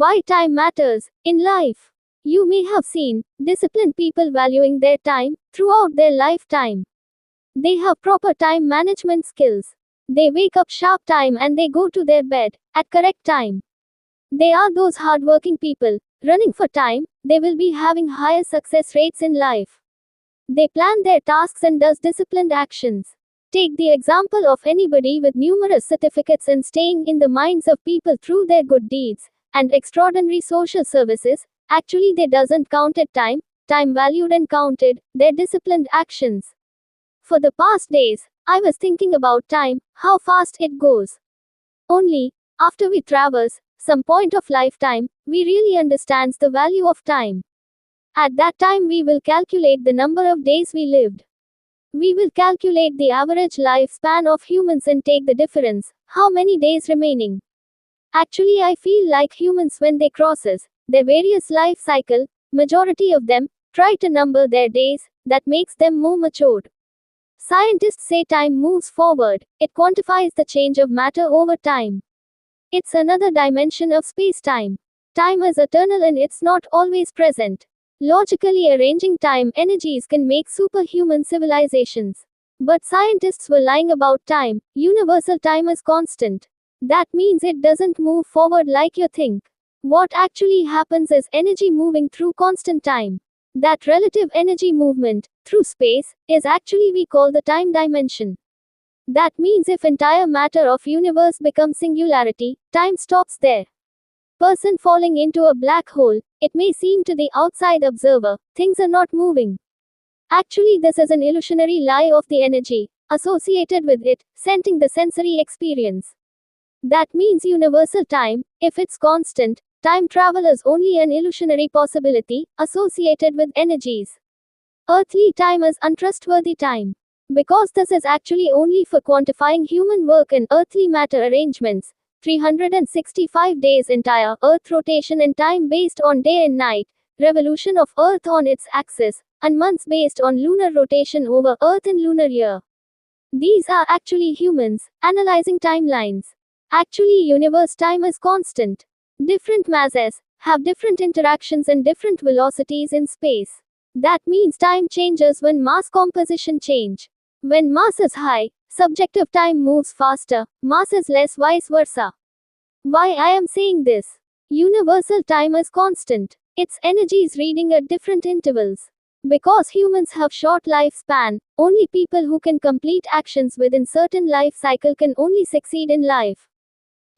Why time matters in life. You may have seen disciplined people valuing their time throughout their lifetime. They have proper time management skills. They wake up sharp time and they go to their bed at correct time. They are those hardworking people running for time. They will be having higher success rates in life. They plan their tasks and does disciplined actions. Take the example of anybody with numerous certificates and staying in the minds of people through their good deeds and extraordinary social services. Actually, they doesn't counted time valued and counted their disciplined actions. For the past days, I was thinking about time, how fast it goes. Only after we traverse some point of lifetime, we really understands the value of time. At that time we will calculate the number of days we lived. We will calculate the average lifespan of humans and take the difference, how many days remaining. Actually, I feel like humans when they crosses their various life cycle, majority of them try to number their days, that makes them more matured. Scientists say time moves forward, it quantifies the change of matter over time. It's another dimension of space-time. Time is eternal and it's not always present. Logically arranging time energies can make superhuman civilizations. But scientists were lying about time. Universal time is constant. That means it doesn't move forward like you think. What actually happens is energy moving through constant time. That relative energy movement through space is actually we call the time dimension. That means if entire matter of universe becomes singularity, time stops there. Person falling into a black hole, it may seem to the outside observer, things are not moving. Actually, this is an illusionary lie of the energy associated with it, sending the sensory experience. That means universal time, if it's constant, time travel is only an illusionary possibility associated with energies. Earthly time is untrustworthy time. Because this is actually only for quantifying human work and earthly matter arrangements. 365 days entire Earth rotation and time based on day and night, revolution of Earth on its axis, and months based on lunar rotation over Earth and lunar year. These are actually humans analyzing timelines. Actually, universe time is constant. Different masses have different interactions and different velocities in space. That means time changes when mass composition change. When mass is high, subjective time moves faster, mass is less, vice versa. Why I am saying this? Universal time is constant. Its energy is reading at different intervals. Because humans have short lifespan, only people who can complete actions within certain life cycle can only succeed in life.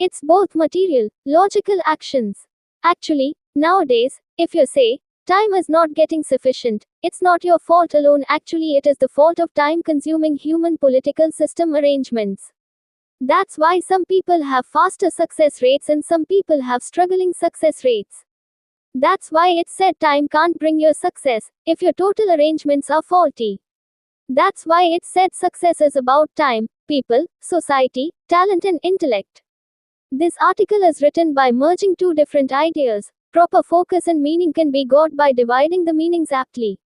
It's both material, logical actions. Actually, nowadays, if you say, time is not getting sufficient, it's not your fault alone. Actually, it is the fault of time-consuming human political system arrangements. That's why some people have faster success rates and some people have struggling success rates. That's why it's said time can't bring your success if your total arrangements are faulty. That's why it's said success is about time, people, society, talent and intellect. This article is written by merging two different ideas. Proper focus and meaning can be got by dividing the meanings aptly.